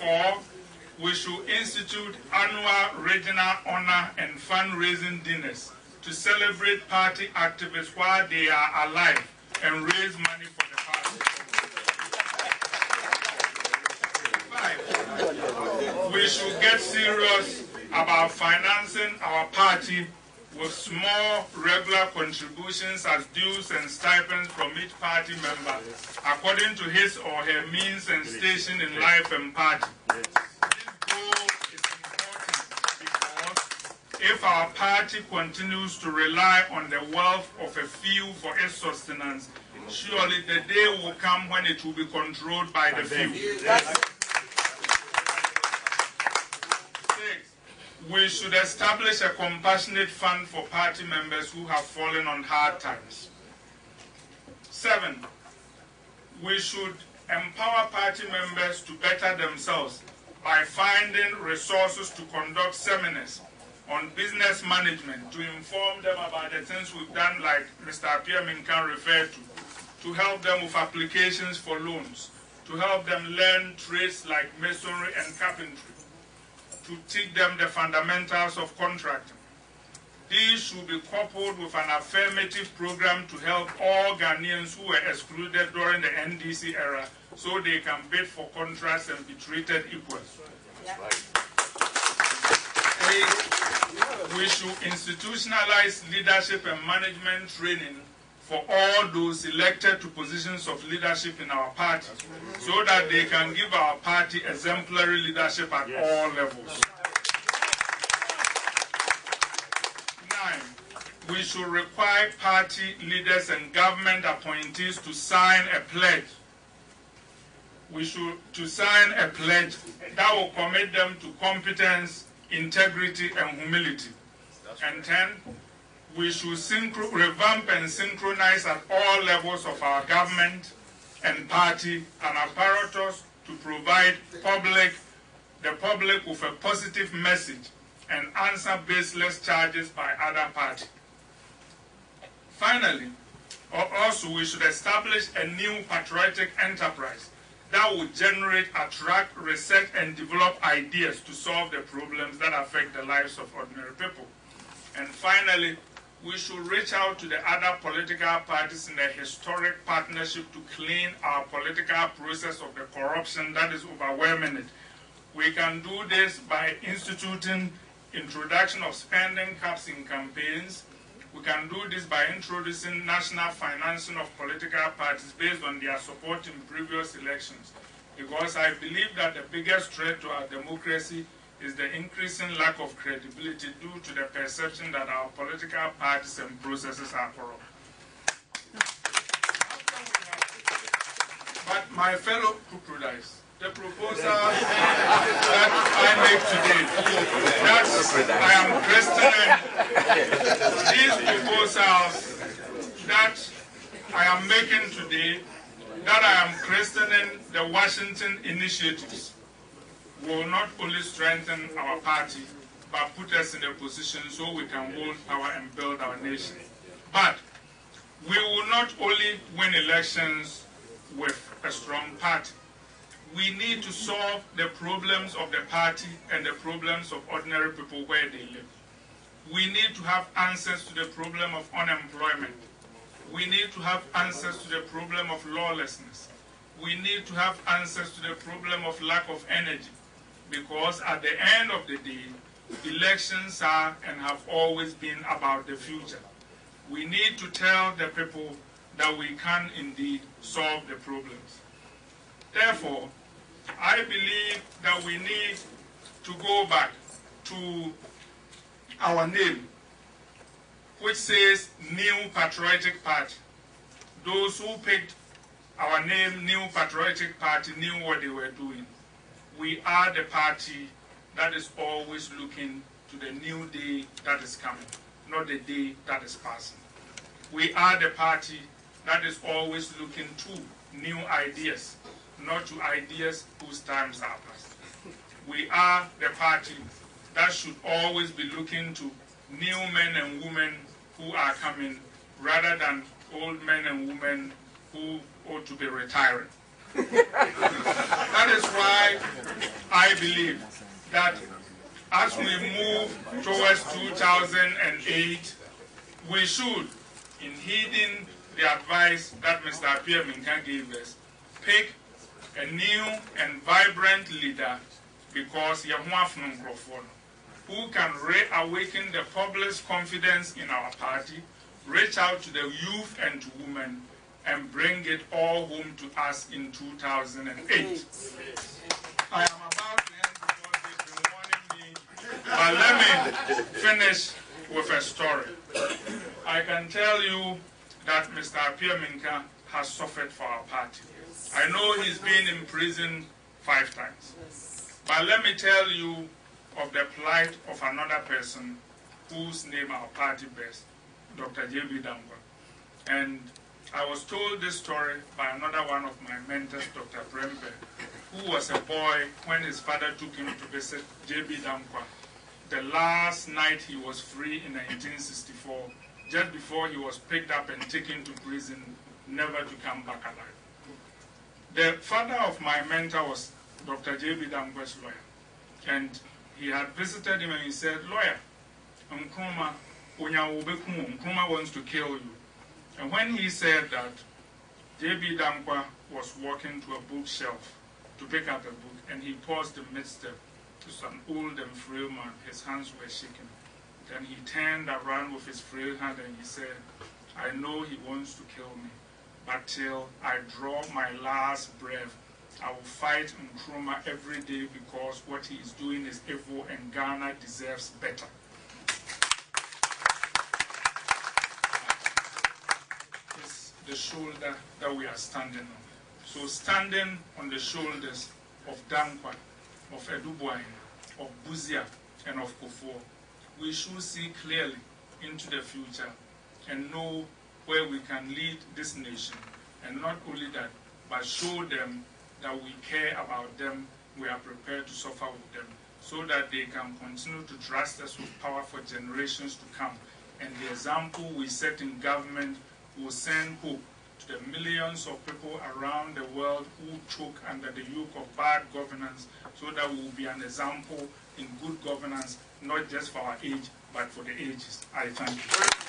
4, we should institute annual regional honor and fundraising dinners to celebrate party activists while they are alive and raise money for the party. 5, we should get serious about financing our party with small regular contributions as dues and stipends from each party member according to his or her means and station in life and party. This goal is important because if our party continues to rely on the wealth of a few for its sustenance, surely the day will come when it will be controlled by the few. 6, we should establish a compassionate fund for party members who have fallen on hard times. 7, we should empower party members to better themselves by finding resources to conduct seminars on business management, to inform them about the things we've done, like Mr. Apia Minkan referred to help them with applications for loans, to help them learn trades like masonry and carpentry, to teach them the fundamentals of contracting. These should be coupled with an affirmative program to help all Ghanaians who were excluded during the NDC era so they can bid for contracts and be treated equally. 8, we should institutionalize leadership and management training for all those elected to positions of leadership in our party so that they can give our party exemplary leadership at all levels. 9, we should require party leaders and government appointees to sign a pledge. We should sign a pledge that will commit them to competence, integrity, and humility. And 10, we should revamp and synchronize at all levels of our government and party an apparatus to provide the public with a positive message and answer baseless charges by other parties. Finally, also we should establish a new patriotic enterprise that will generate, attract, research, and develop ideas to solve the problems that affect the lives of ordinary people. And finally, we should reach out to the other political parties in a historic partnership to clean our political process of the corruption that is overwhelming it. We can do this by instituting introduction of spending caps in campaigns. We can do this by introducing national financing of political parties based on their support in previous elections. Because I believe that the biggest threat to our democracy is the increasing lack of credibility due to the perception that our political parties and processes are corrupt. But my fellow crocodiles, the proposal that I make today, that I am questioning, these proposals that I am making today, that I am questioning the Washington initiatives, will not only strengthen our party, but put us in a position so we can hold power and build our nation. But we will not only win elections with a strong party. We need to solve the problems of the party and the problems of ordinary people where they live. We need to have answers to the problem of unemployment. We need to have answers to the problem of lawlessness. We need to have answers to the problem of lack of energy. Because at the end of the day, elections are and have always been about the future. We need to tell the people that we can indeed solve the problems. Therefore, I believe that we need to go back to our name, which says New Patriotic Party. Those who picked our name, New Patriotic Party, knew what they were doing. We are the party that is always looking to the new day that is coming, not the day that is passing. We are the party that is always looking to new ideas, not to ideas whose times are past. We are the party that should always be looking to new men and women who are coming, rather than old men and women who ought to be retiring. That is why I believe that as we move towards 2008, we should, in heeding the advice that Mr. Pierre Minka gave us, pick a new and vibrant leader, because who can reawaken the public's confidence in our party, reach out to the youth and to women, and bring it all home to us in 2008. I am about to end because they've been warning me, but let me finish with a story. I can tell you that Mr. Pierre Minka has suffered for our party. I know he's been in prison 5 times. But let me tell you of the plight of another person whose name our party bears, Dr. J.B. Dankwa. And I was told this story by another one of my mentors, Dr. Prempe, who was a boy when his father took him to visit J.B. Dankwa. The last night he was free in 1964, just before he was picked up and taken to prison, never to come back alive. The father of my mentor was Dr. J.B. Dankwa's lawyer. And he had visited him and he said, "Lawyer, Nkrumah wants to kill you." And when he said that, J.B. Dankwa was walking to a bookshelf to pick up a book, and he paused amidst them. He was an old and frail man. His hands were shaking. Then he turned around with his frail hand and he said, "I know he wants to kill me, but till I draw my last breath, I will fight Nkrumah every day, because what he is doing is evil and Ghana deserves better." It's the shoulder that we are standing on. So standing on the shoulders of Dankwa, of Edubuain, of Buzia, and of Kufuor, we should see clearly into the future and know where we can lead this nation. And not only that, but show them that we care about them, we are prepared to suffer with them, so that they can continue to trust us with power for generations to come. And the example we set in government will send hope to the millions of people around the world who choke under the yoke of bad governance, so that we will be an example in good governance, not just for our age, but for the ages. I thank you.